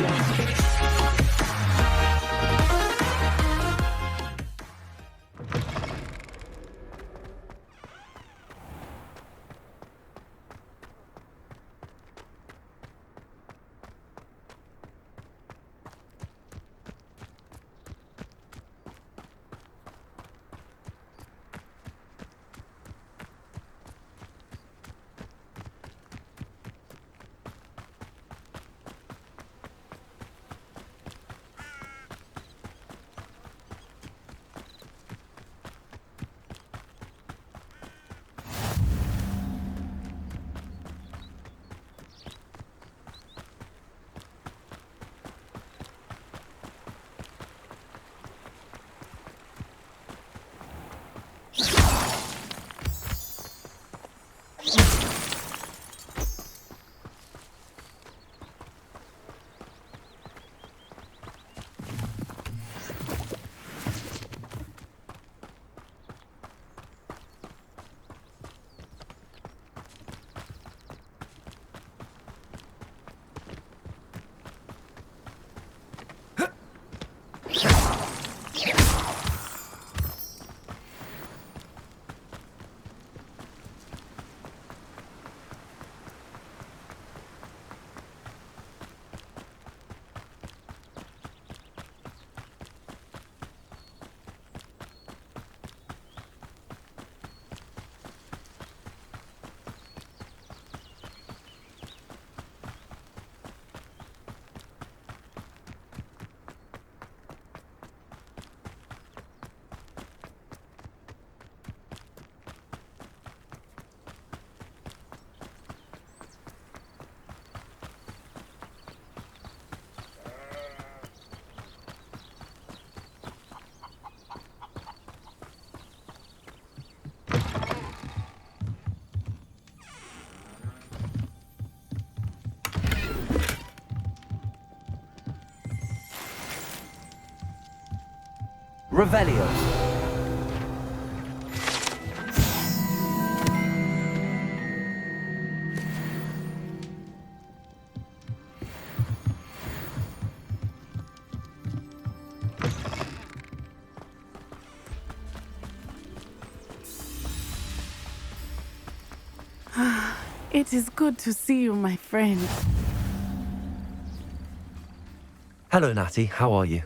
to be. Revelio. It is good to see you, my friend. Hello, Natty. How are you?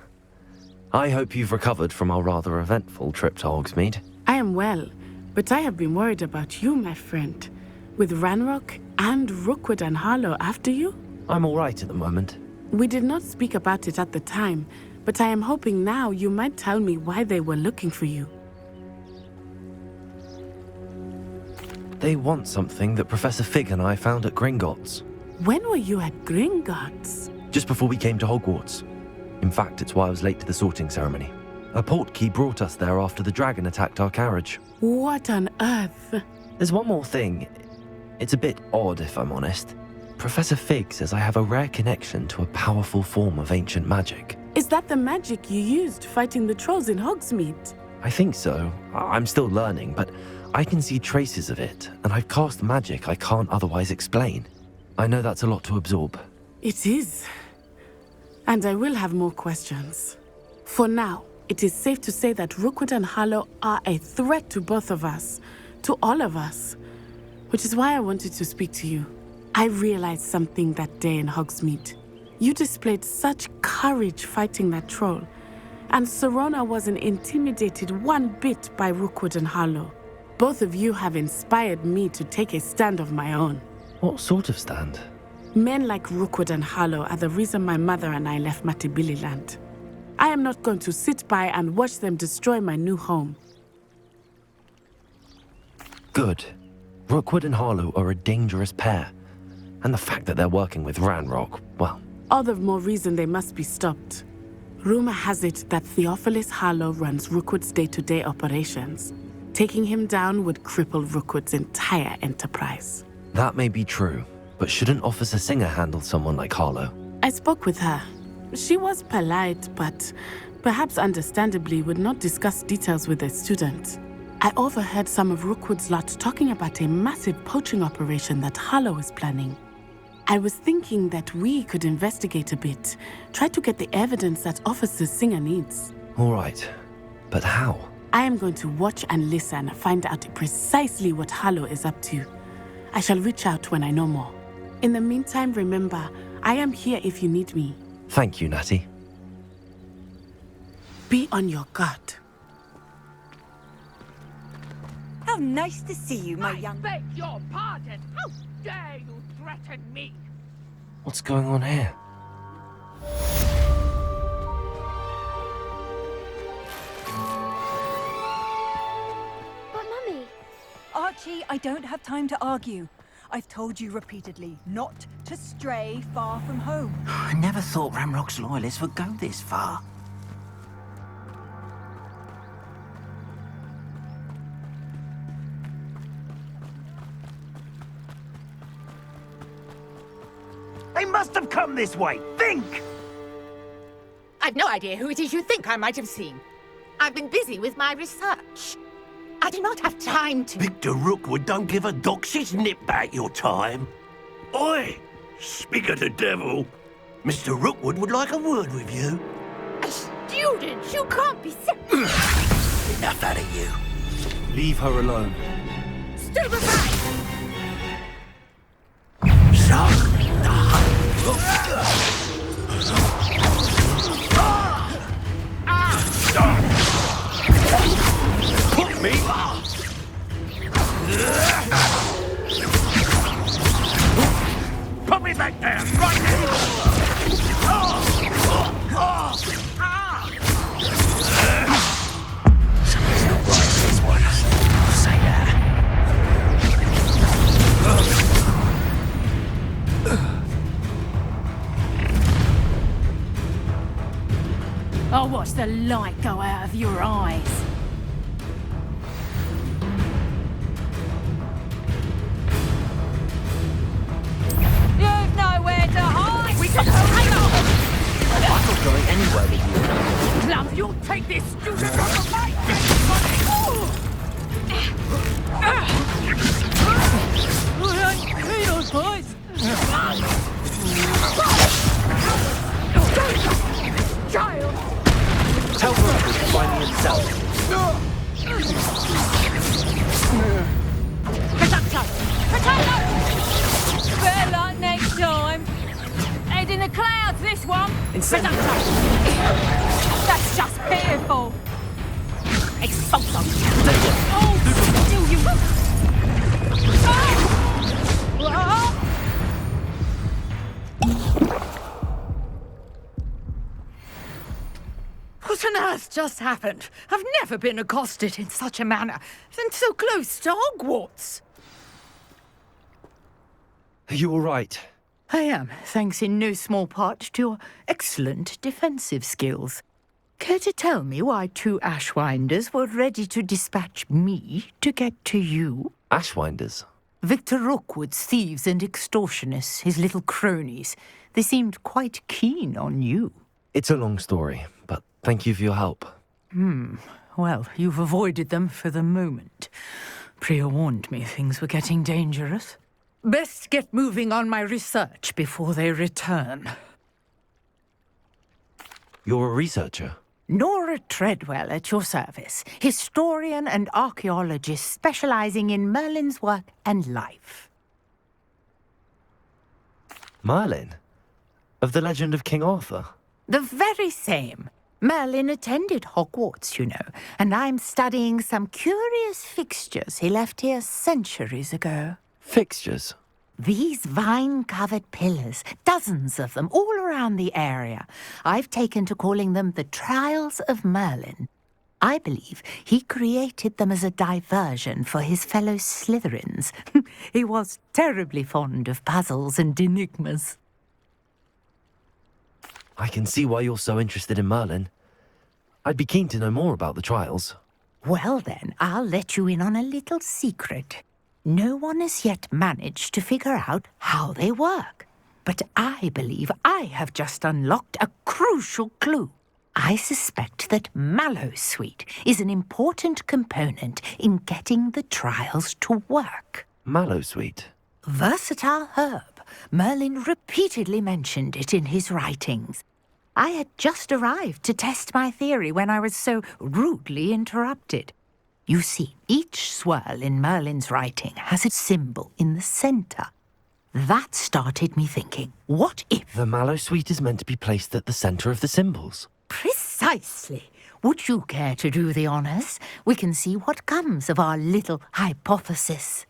I hope you've recovered from our rather eventful trip to Hogsmeade. I am well, but I have been worried about you, my friend. With Ranrock and Rookwood and Harlow after you? I'm all right at the moment. We did not speak about it at the time, but I am hoping now you might tell me why they were looking for you. They want something that Professor Fig and I found at Gringotts. When were you at Gringotts? Just before we came to Hogwarts. In fact, it's why I was late to the sorting ceremony. A portkey brought us there after the dragon attacked our carriage. What on earth? There's one more thing. It's a bit odd, if I'm honest. Professor Fig says I have a rare connection to a powerful form of ancient magic. Is that the magic you used fighting the trolls in Hogsmeade? I think so. I'm still learning, but I can see traces of it, and I've cast magic I can't otherwise explain. I know that's a lot to absorb. It is. And I will have more questions. For now, it is safe to say that Rookwood and Harlow are a threat to both of us, to all of us, which is why I wanted to speak to you. I realized something that day in Hogsmeade. You displayed such courage fighting that troll, and Serona wasn't intimidated one bit by Rookwood and Harlow. Both of you have inspired me to take a stand of my own. What sort of stand? Men like Rookwood and Harlow are the reason my mother and I left Mattibililand. I am not going to sit by and watch them destroy my new home. Good. Rookwood and Harlow are a dangerous pair. And the fact that they're working with Ranrock, well... All the more reason they must be stopped. Rumor has it that Theophilus Harlow runs Rookwood's day-to-day operations. Taking him down would cripple Rookwood's entire enterprise. That may be true. But shouldn't Officer Singer handle someone like Harlow? I spoke with her. She was polite, but perhaps understandably would not discuss details with a student. I overheard some of Rookwood's lot talking about a massive poaching operation that Harlow is planning. I was thinking that we could investigate a bit. Try to get the evidence that Officer Singer needs. All right. But how? I am going to watch and listen, find out precisely what Harlow is up to. I shall reach out when I know more. In the meantime, remember, I am here if you need me. Thank you, Natty. Be on your guard. How nice to see you, my young... I beg your pardon! How dare you threaten me? What's going on here? But Mummy... Archie, I don't have time to argue. I've told you repeatedly not to stray far from home. I never thought Ramrock's loyalists would go this far. They must have come this way. Think! I've no idea who it is you think I might have seen. I've been busy with my research. I do not have time to... Victor Rookwood don't give a doxy's nip back your time. Oi! Speak of the devil. Mr. Rookwood would like a word with you. A student? You can't be Enough out of you. Leave her alone. Stand aside! So, put me. Put me back down, right now. Something's not right with this one. I'll say that. I'll watch the light go out of your eyes. You've nowhere to hide! We can hang on! I'm not going anywhere with you. Plum, you'll take this student off of my Child! Tell Rookwood to find me himself. Better luck next time. Head in the clouds, this one. Incendiary. That's just pitiful. Expulso! Oh, still you. What on earth just happened? I've never been accosted in such a manner, and so close to Hogwarts. Are you all right? I am, thanks in no small part to your excellent defensive skills. Care to tell me why two Ashwinders were ready to dispatch me to get to you? Ashwinders? Victor Rookwood's thieves and extortionists, his little cronies. They seemed quite keen on you. It's a long story, but thank you for your help. Well, you've avoided them for the moment. Priya warned me things were getting dangerous. Best get moving on my research before they return. You're a researcher? Nora Treadwell at your service, historian and archaeologist specializing in Merlin's work and life. Merlin? Of the legend of King Arthur? The very same. Merlin attended Hogwarts, you know, and I'm studying some curious fixtures he left here centuries ago. Fixtures? These vine-covered pillars, dozens of them, all around the area. I've taken to calling them the Trials of Merlin. I believe he created them as a diversion for his fellow Slytherins. He was terribly fond of puzzles and enigmas. I can see why you're so interested in Merlin. I'd be keen to know more about the trials. Well then, I'll let you in on a little secret. No one has yet managed to figure out how they work. But I believe I have just unlocked a crucial clue. I suspect that Mallowsweet is an important component in getting the trials to work. Mallowsweet? Versatile herb, Merlin repeatedly mentioned it in his writings. I had just arrived to test my theory when I was so rudely interrupted. You see, each swirl in Merlin's writing has a symbol in the center. That started me thinking, what if... The mallow sweet is meant to be placed at the center of the symbols. Precisely. Would you care to do the honors? We can see what comes of our little hypothesis.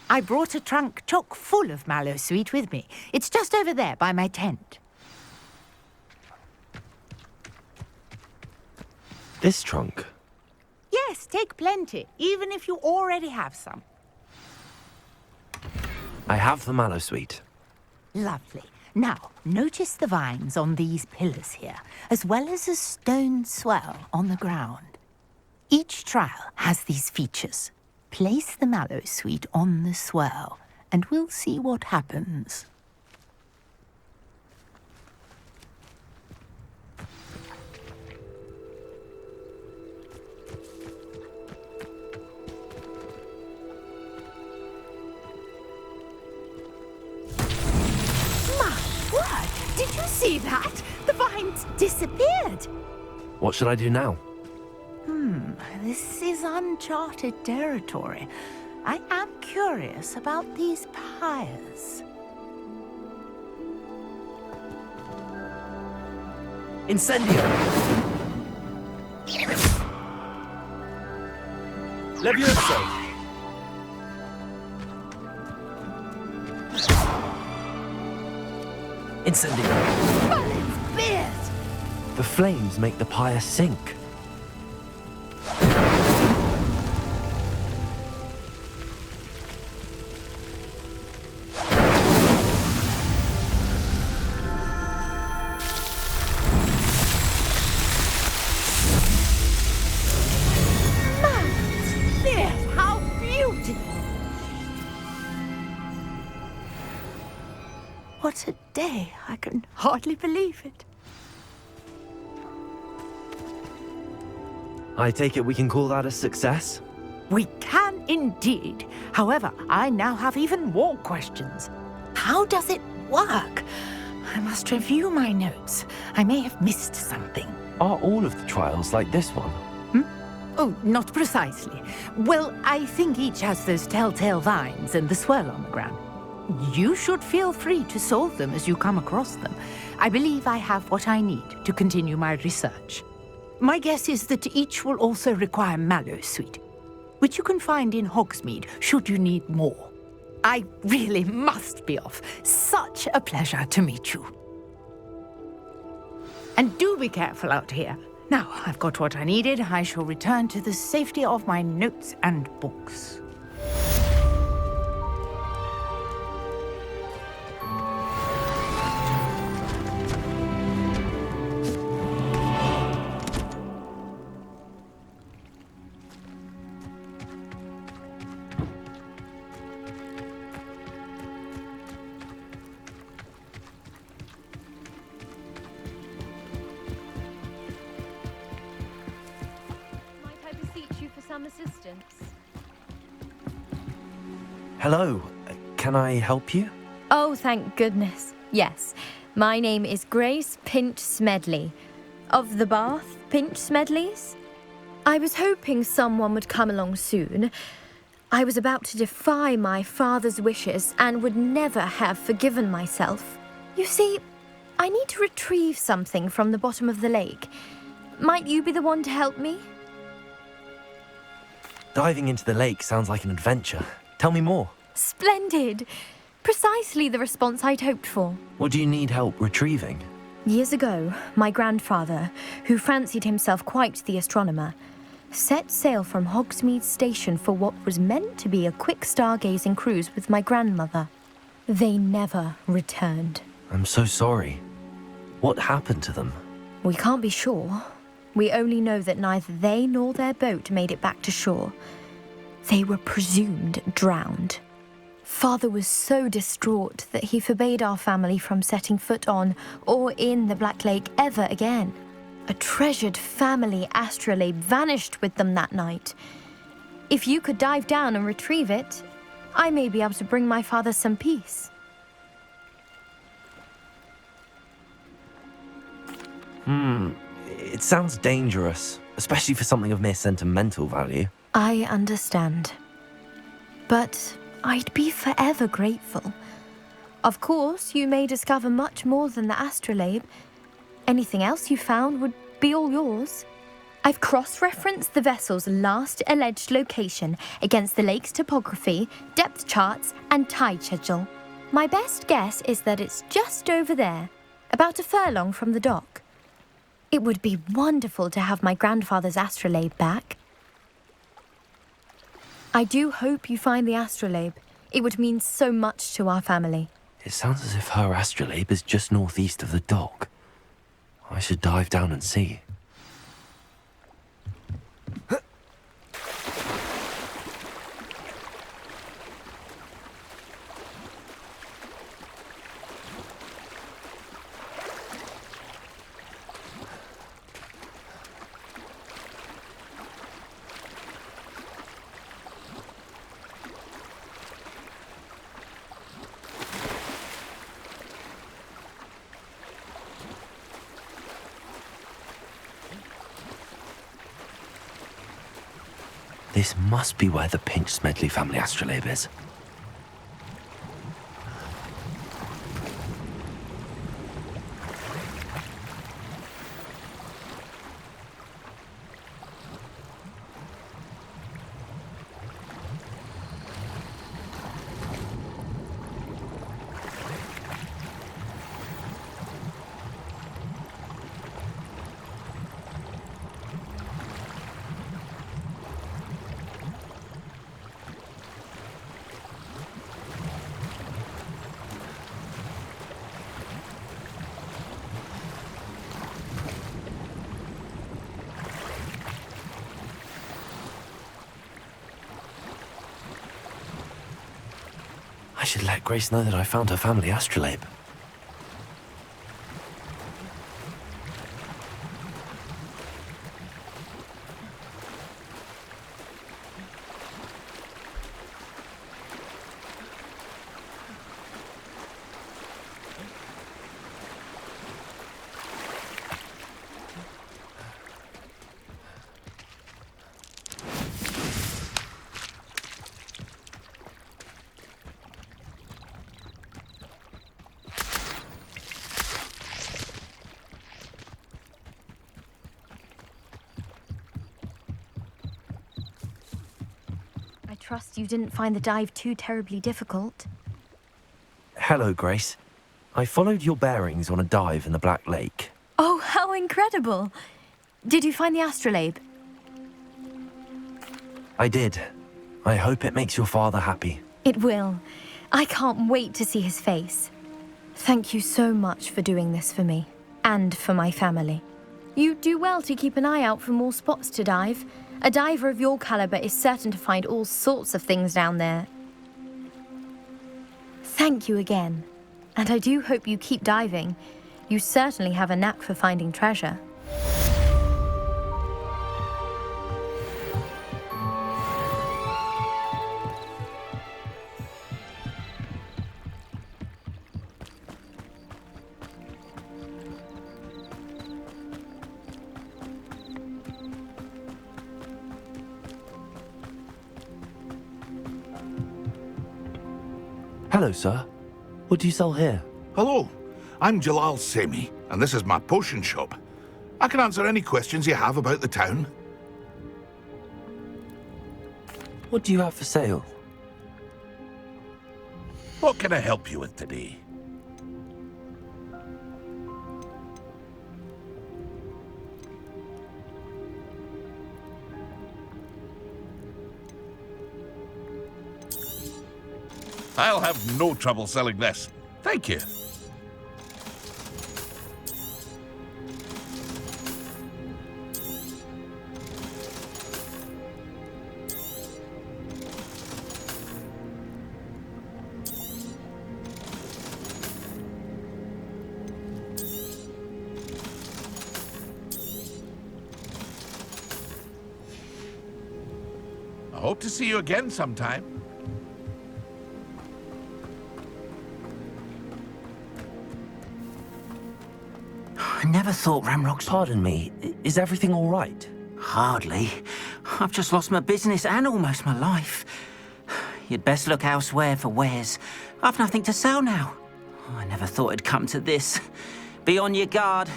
I brought a trunk chock full of mallow sweet with me. It's just over there by my tent. This trunk? Yes, take plenty, even if you already have some. I have the mallow sweet. Lovely. Now, notice the vines on these pillars here, as well as a stone swell on the ground. Each trial has these features. Place the mallow sweet on the swell, and we'll see what happens. Did you see that? The vines disappeared. What should I do now? This is uncharted territory. I am curious about these pyres. Incendio! Levioso! Incendio! Merlin's beard! The flames make the pyre sink. Merlin's beard! How beautiful! What a day! I can hardly believe it. I take it we can call that a success? We can indeed. However, I now have even more questions. How does it work? I must review my notes. I may have missed something. Are all of the trials like this one? Oh, not precisely. Well, I think each has those telltale vines and the swirl on the ground. You should feel free to solve them as you come across them. I believe I have what I need to continue my research. My guess is that each will also require mallow sweet, which you can find in Hogsmeade should you need more. I really must be off. Such a pleasure to meet you. And do be careful out here. Now I've got what I needed, I shall return to the safety of my notes and books. Some assistance. Hello, can I help you? Oh, thank goodness. Yes. My name is Grace Pinch Smedley. Of the Bath Pinch Smedleys? I was hoping someone would come along soon. I was about to defy my father's wishes and would never have forgiven myself. You see, I need to retrieve something from the bottom of the lake. Might you be the one to help me? Diving into the lake sounds like an adventure. Tell me more. Splendid! Precisely the response I'd hoped for. What do you need help retrieving? Years ago, my grandfather, who fancied himself quite the astronomer, set sail from Hogsmeade Station for what was meant to be a quick stargazing cruise with my grandmother. They never returned. I'm so sorry. What happened to them? We can't be sure. We only know that neither they nor their boat made it back to shore. They were presumed drowned. Father was so distraught that he forbade our family from setting foot on or in the Black Lake ever again. A treasured family astrolabe vanished with them that night. If you could dive down and retrieve it, I may be able to bring my father some peace. It sounds dangerous, especially for something of mere sentimental value. I understand. But I'd be forever grateful. Of course, you may discover much more than the astrolabe. Anything else you found would be all yours. I've cross-referenced the vessel's last alleged location against the lake's topography, depth charts, and tide schedule. My best guess is that it's just over there, about a furlong from the dock. It would be wonderful to have my grandfather's astrolabe back. I do hope you find the astrolabe. It would mean so much to our family. It sounds as if her astrolabe is just northeast of the dock. I should dive down and see. This must be where the Pinch Smedley family astrolabe is. I should let Grace know that I found her family astrolabe. I trust you didn't find the dive too terribly difficult. Hello, Grace. I followed your bearings on a dive in the Black Lake. Oh, how incredible! Did you find the astrolabe? I did. I hope it makes your father happy. It will. I can't wait to see his face. Thank you so much for doing this for me, and for my family. You do well to keep an eye out for more spots to dive. A diver of your caliber is certain to find all sorts of things down there. Thank you again. And I do hope you keep diving. You certainly have a knack for finding treasure. Hello, sir. What do you sell here? Hello, I'm Jalal Semi, and this is my potion shop. I can answer any questions you have about the town. What do you have for sale? What can I help you with today? I'll have no trouble selling this. Thank you. I hope to see you again sometime. I never thought Ramrock's... Pardon me, is everything all right? Hardly. I've just lost my business and almost my life. You'd best look elsewhere for wares. I've nothing to sell now. I never thought it'd come to this. Be on your guard.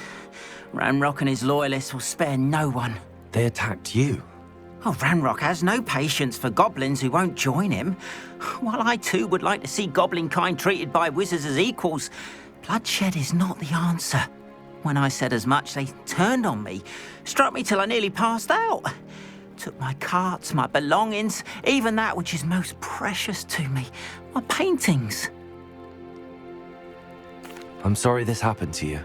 Ramrock and his loyalists will spare no one. They attacked you. Oh, Ramrock has no patience for goblins who won't join him. While I too would like to see goblin kind treated by wizards as equals, bloodshed is not the answer. When I said as much, they turned on me, struck me till I nearly passed out. Took my carts, my belongings, even that which is most precious to me, my paintings. I'm sorry this happened to you.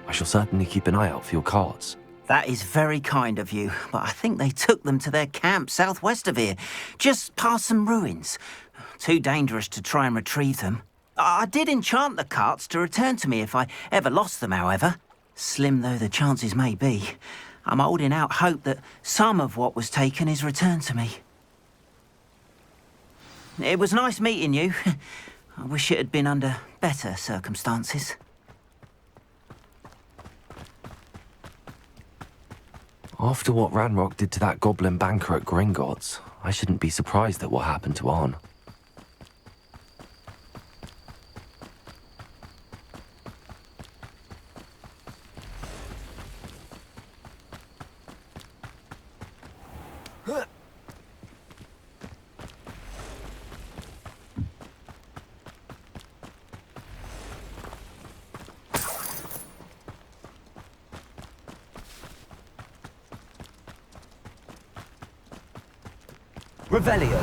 I shall certainly keep an eye out for your carts. That is very kind of you, but I think they took them to their camp southwest of here, just past some ruins. Too dangerous to try and retrieve them. I did enchant the carts to return to me if I ever lost them, however. Slim though the chances may be, I'm holding out hope that some of what was taken is returned to me. It was nice meeting you. I wish it had been under better circumstances. After what Ranrock did to that goblin banker at Gringotts, I shouldn't be surprised at what happened to Arn. Revelio.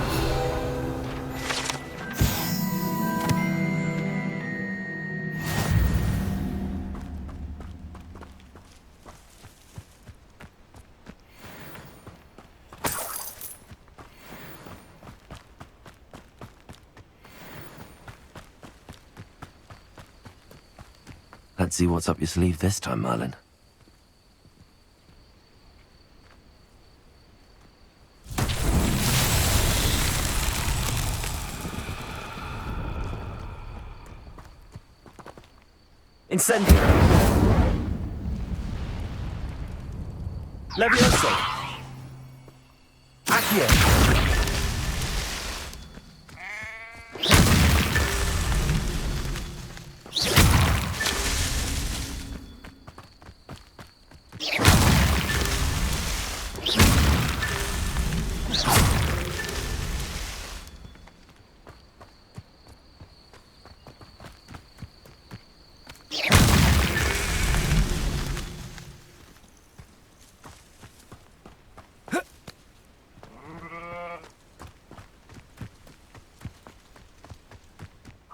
Let's see what's up your sleeve this time, Merlin. Incendio. Levioso. Accio.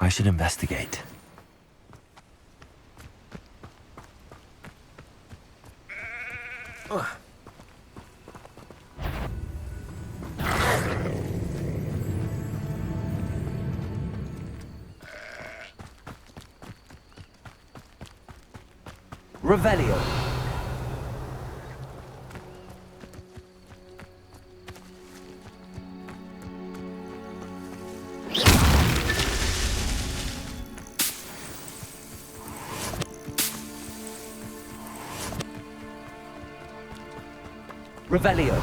I should investigate. Revelio. Revelio.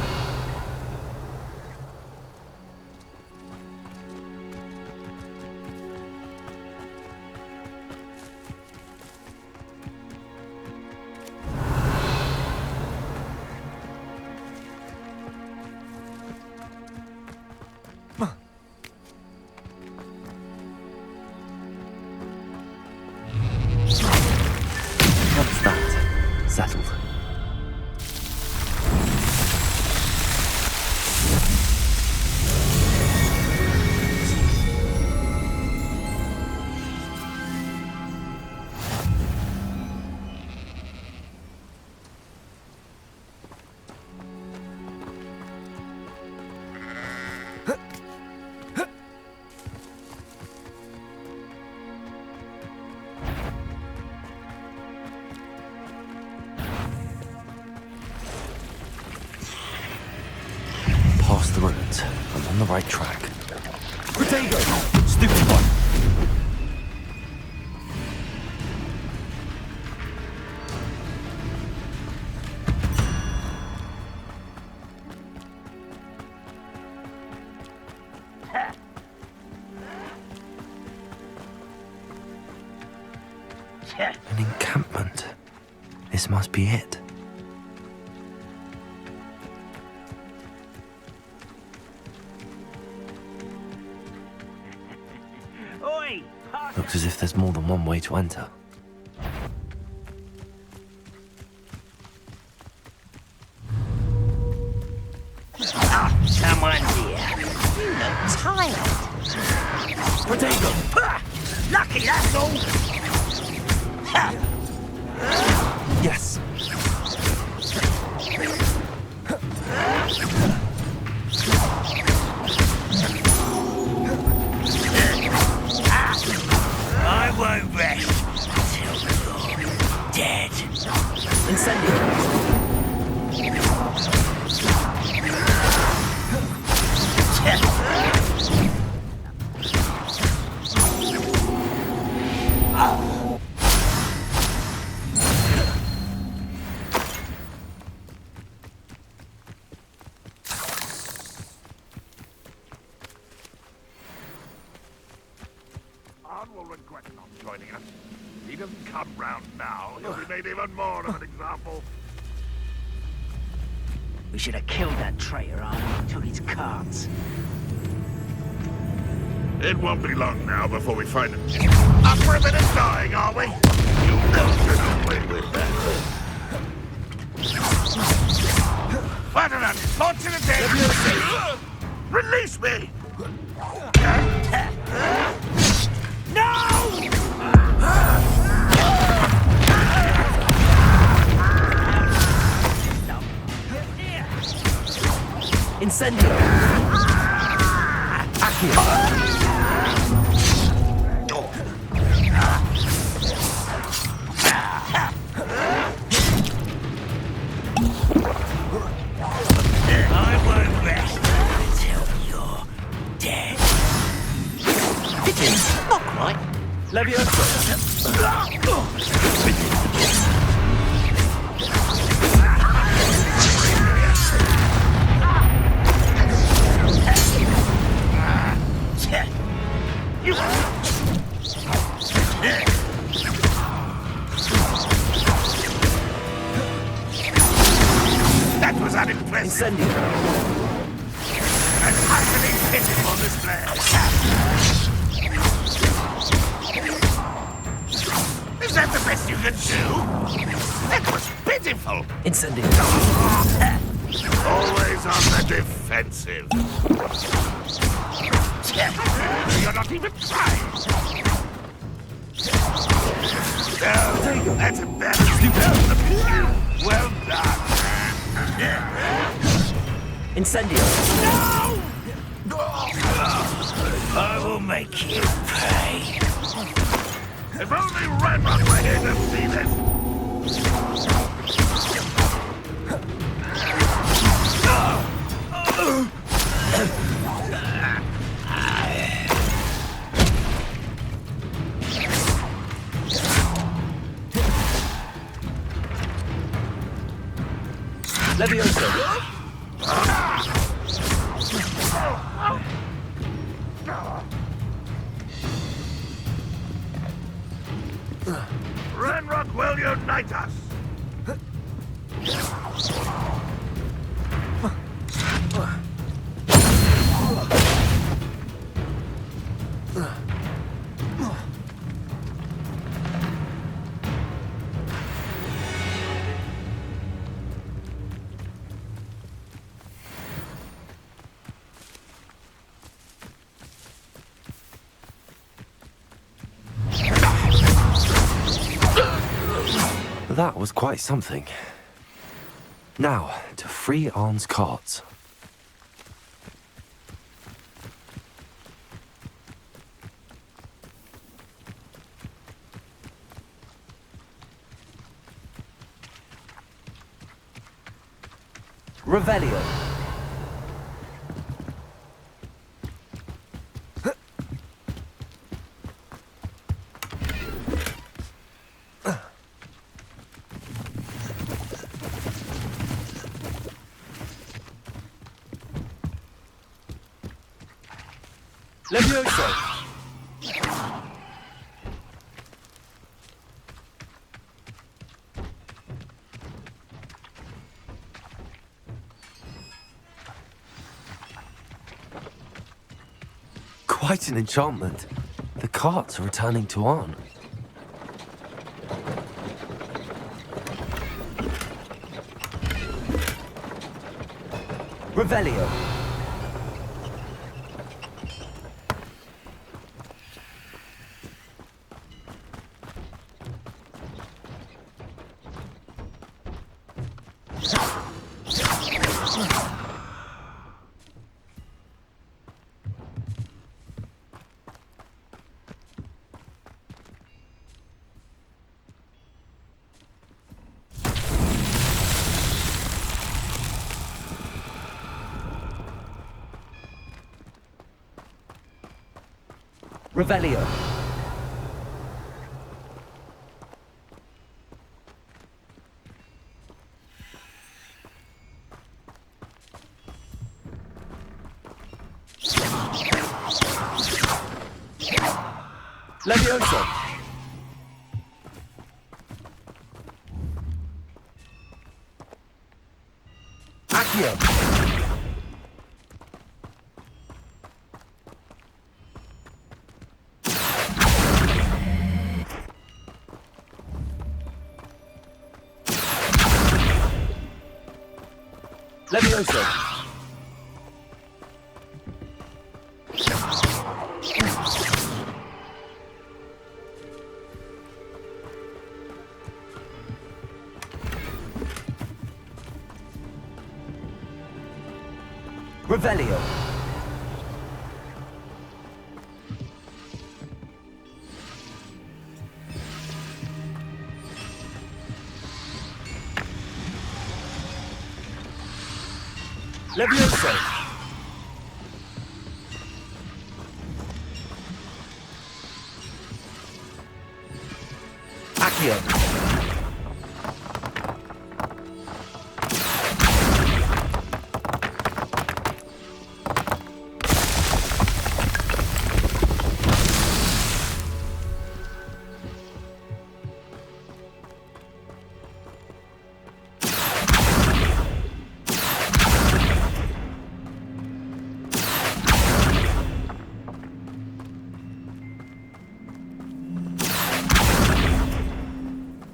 What's that? Settled. Past the ruins. I'm on the right track. Protego. Stupid 1. An encampment. This must be it. Oi! Looks as if there's more than one way to enter. Someone's here. You look tired. Potato! Lucky, that's all. Yes. I won't rest till you're dead. Incendio. Arn will regret not joining us. If he doesn't come round now, he'll be made even more of an example. We should have killed that traitor, Arn. Took his cards. It won't be long now before we find him. Up for a bit of dying, are we? You should have played with that. What an unfortunate day! Release me! Incendio. Accio. I won't rest until you're dead. Not quite. Levioso. That was unimpressive. Incendio. An utterly pitiful display. Is that the best you can do? That was pitiful. Incendio. Always on the defensive. You're not even trying. Oh, that's embarrassing. Well done. Incendio. I will make you pay. If only Redmond were here to see this. Levioso. Renrock will unite us. That was quite something. Now, to free Arn's cards. Revelio. Levioso. Quite an enchantment. The carts are returning to Arn. Revelio. Revelio. Levioso. Accio. Levioso. Revelio. Levioso. Accio.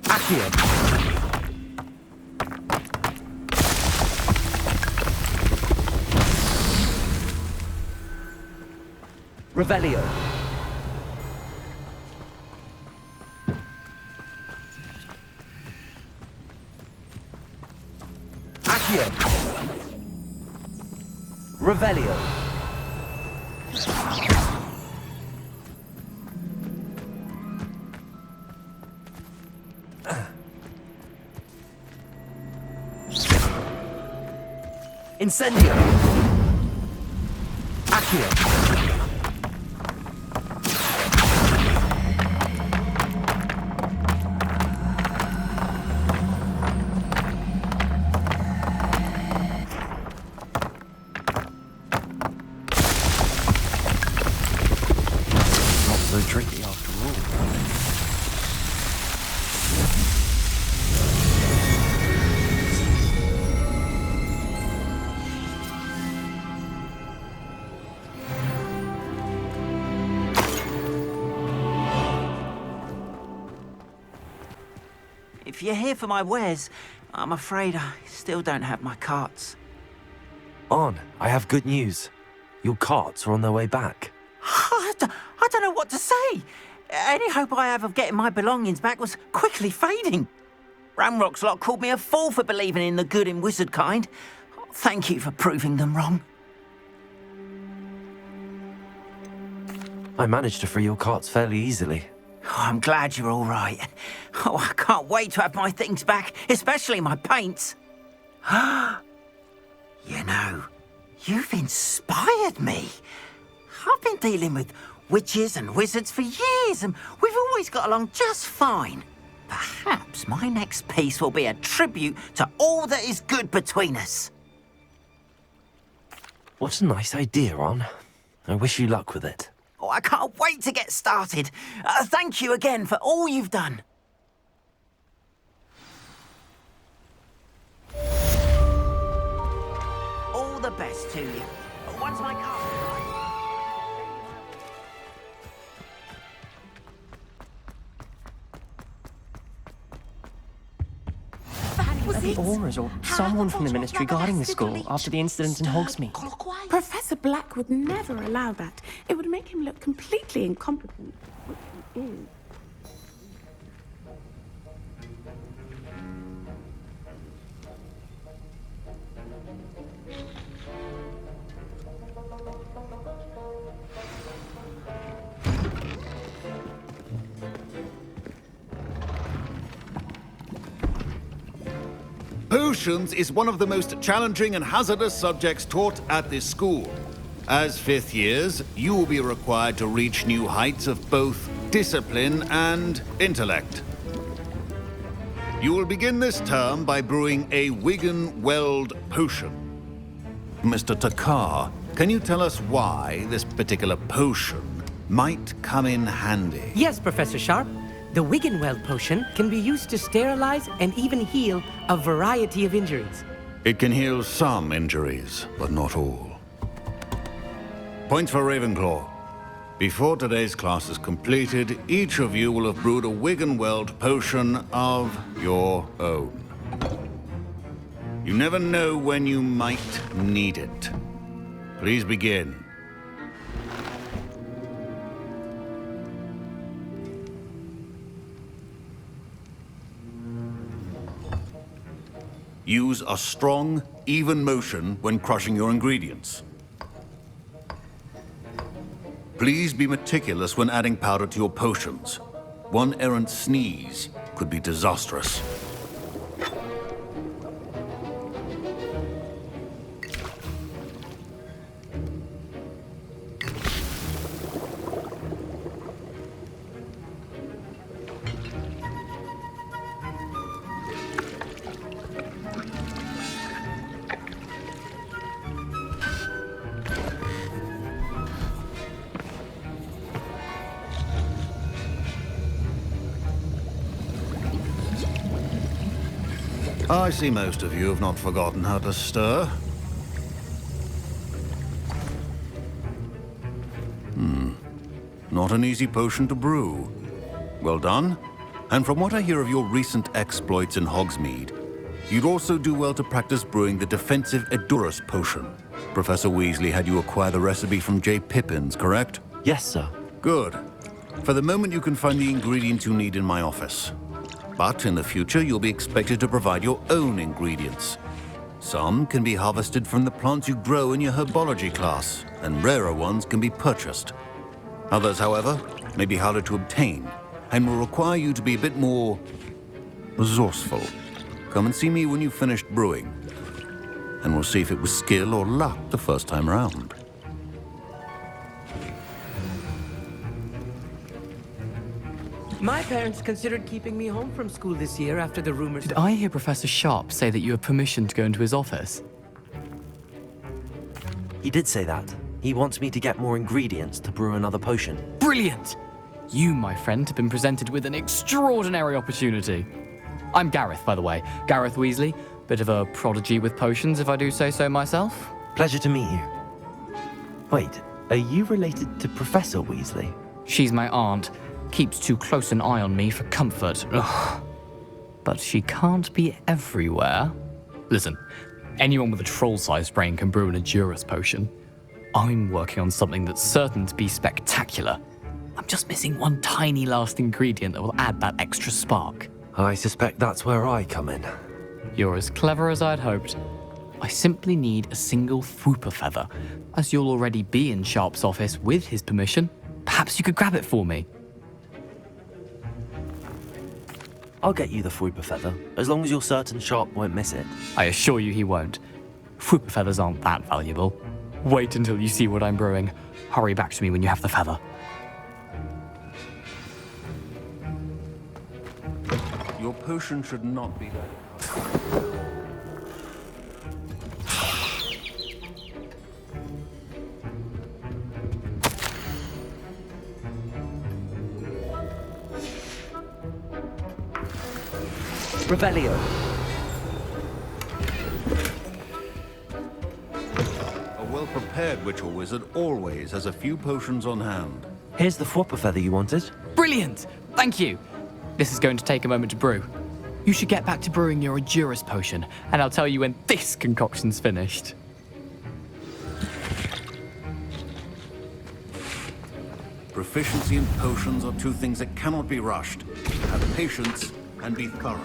Accio. Revelio. Accio. Revelio. Incendio. Accio. Not so tricky after all. If you're here for my wares, I'm afraid I still don't have my carts. Arn, I have good news. Your carts are on their way back. I don't know what to say. Any hope I have of getting my belongings back was quickly fading. Ramrock's lot called me a fool for believing in the good in wizard kind. Thank you for proving them wrong. I managed to free your carts fairly easily. Oh, I'm glad you're all right. Oh, I can't wait to have my things back, especially my paints. You know, you've inspired me. I've been dealing with witches and wizards for years, and we've always got along just fine. Perhaps my next piece will be a tribute to all that is good between us. What a nice idea, Arn. I wish you luck with it. Oh, I can't wait to get started. Thank you again for all you've done. All the best to you. Once my car arrives. was the it? Aurors or someone from the Ministry guarding the school after the incident in Hogsmeade. Professor Black would never allow that. It would make him look completely incompetent. Which he is. Potions is one of the most challenging and hazardous subjects taught at this school. As fifth years, you will be required to reach new heights of both discipline and intellect. You will begin this term by brewing a Wigan-Weld potion. Mr. Takar, can you tell us why this particular potion might come in handy? Yes, Professor Sharp. The Wigan-Weld potion can be used to sterilize and even heal a variety of injuries. It can heal some injuries, but not all. Points for Ravenclaw. Before today's class is completed, each of you will have brewed a Wigan-Weld potion of your own. You never know when you might need it. Please begin. Use a strong, even motion when crushing your ingredients. Please be meticulous when adding powder to your potions. One errant sneeze could be disastrous. I see most of you have not forgotten how to stir. Not an easy potion to brew. Well done. And from what I hear of your recent exploits in Hogsmeade, you'd also do well to practice brewing the defensive Edurus potion. Professor Weasley had you acquire the recipe from J. Pippins, correct? Yes, sir. Good. For the moment, you can find the ingredients you need in my office. But in the future, you'll be expected to provide your own ingredients. Some can be harvested from the plants you grow in your herbology class, and rarer ones can be purchased. Others, however, may be harder to obtain, and will require you to be a bit more resourceful. Come and see me when you've finished brewing, and we'll see if it was skill or luck the first time round. My parents considered keeping me home from school this year after the rumors. Did I hear Professor Sharp say that you have permission to go into his office? He did say that. He wants me to get more ingredients to brew another potion. Brilliant! You, my friend, have been presented with an extraordinary opportunity. I'm Gareth, by the way. Gareth Weasley. Bit of a prodigy with potions, if I do say so myself. Pleasure to meet you. Wait, are you related to Professor Weasley? She's my aunt. Keeps too close an eye on me for comfort. Ugh. But she can't be everywhere. Listen, anyone with a troll-sized brain can brew an Edurus potion. I'm working on something that's certain to be spectacular. I'm just missing one tiny last ingredient that will add that extra spark. I suspect that's where I come in. You're as clever as I'd hoped. I simply need a single Fwooper feather. As you'll already be in Sharp's office with his permission, perhaps you could grab it for me. I'll get you the Fwooper feather, as long as you're certain Sharp won't miss it. I assure you he won't. Fwooper feathers aren't that valuable. Wait until you see what I'm brewing. Hurry back to me when you have the feather. Your potion should not be ready. Revelio. A well-prepared witch or wizard always has a few potions on hand. Here's the Fwooper feather you wanted. Brilliant! Thank you! This is going to take a moment to brew. You should get back to brewing your Edurus potion, and I'll tell you when this concoction's finished. Proficiency in potions are two things that cannot be rushed. Have patience and be thorough.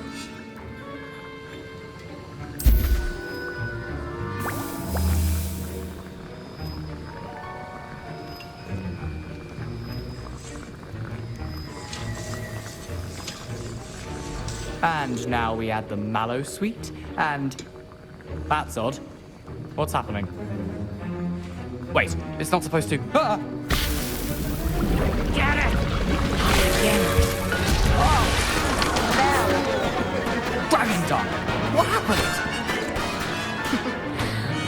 And now we add the mallow sweet, and... That's odd. What's happening? Wait, it's not supposed to... Ah! Get it! Dragon Dog! What happened?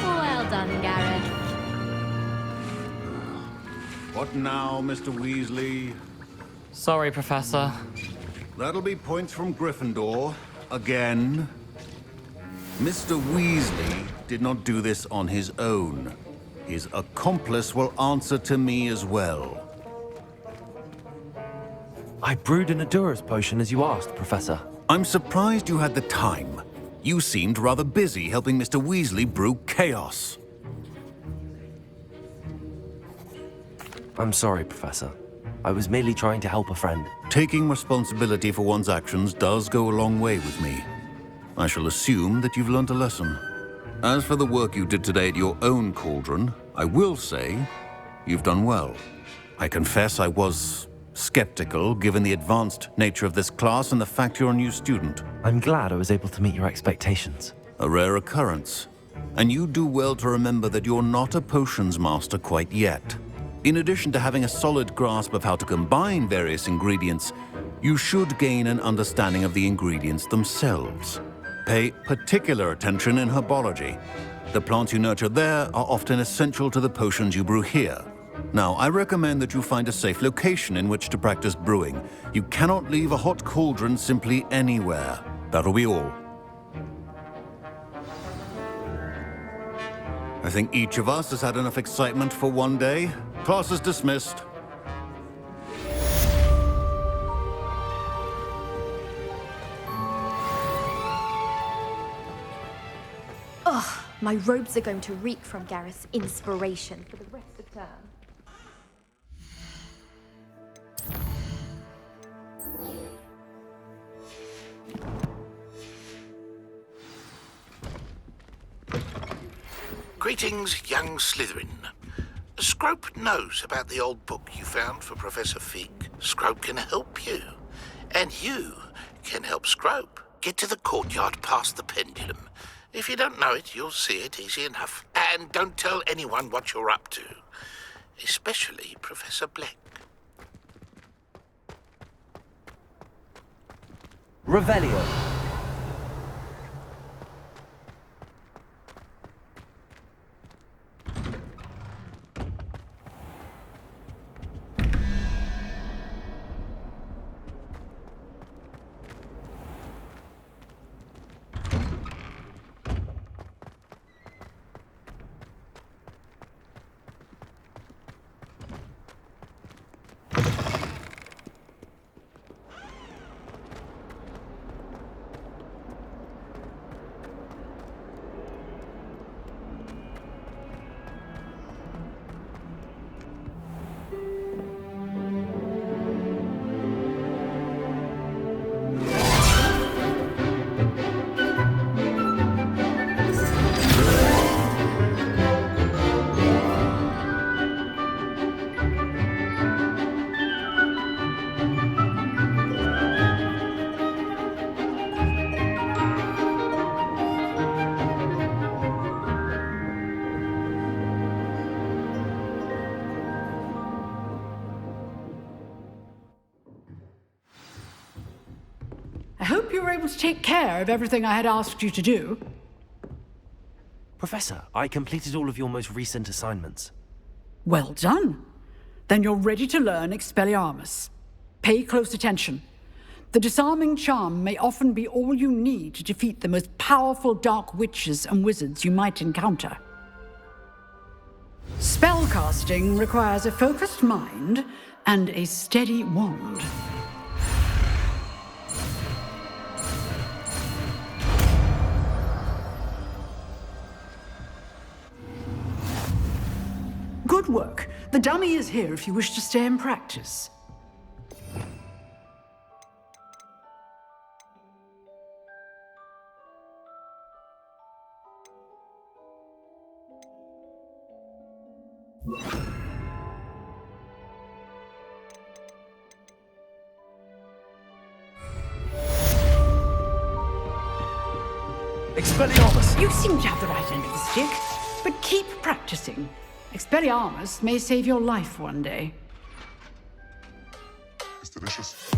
Well done, Garrett. What now, Mr. Weasley? Sorry, Professor. That'll be points from Gryffindor. Again. Mr. Weasley did not do this on his own. His accomplice will answer to me as well. I brewed an Edurus potion as you asked, Professor. I'm surprised you had the time. You seemed rather busy helping Mr. Weasley brew chaos. I'm sorry, Professor. I was merely trying to help a friend. Taking responsibility for one's actions does go a long way with me. I shall assume that you've learnt a lesson. As for the work you did today at your own cauldron, I will say you've done well. I confess I was skeptical given the advanced nature of this class and the fact you're a new student. I'm glad I was able to meet your expectations. A rare occurrence. And you do well to remember that you're not a potions master quite yet. In addition to having a solid grasp of how to combine various ingredients, you should gain an understanding of the ingredients themselves. Pay particular attention in herbology. The plants you nurture there are often essential to the potions you brew here. Now, I recommend that you find a safe location in which to practice brewing. You cannot leave a hot cauldron simply anywhere. That'll be all. I think each of us has had enough excitement for one day. Class is dismissed. Ugh, my robes are going to reek from Gareth's inspiration for the rest of term. Greetings, young Slytherin. Scrope knows about the old book you found for Professor Fig. Scrope can help you. And you can help Scrope. Get to the courtyard past the pendulum. If you don't know it, you'll see it easy enough. And don't tell anyone what you're up to. Especially Professor Black. Revelio. I hope you were able to take care of everything I had asked you to do. Professor, I completed all of your most recent assignments. Well done. Then you're ready to learn Expelliarmus. Pay close attention. The disarming charm may often be all you need to defeat the most powerful dark witches and wizards you might encounter. Spellcasting requires a focused mind and a steady wand. Good work. The dummy is here if you wish to stay and practice. Expelliarmus! You seem to have the right end of the stick, but keep practicing. Expelliarmus may save your life one day. It's delicious.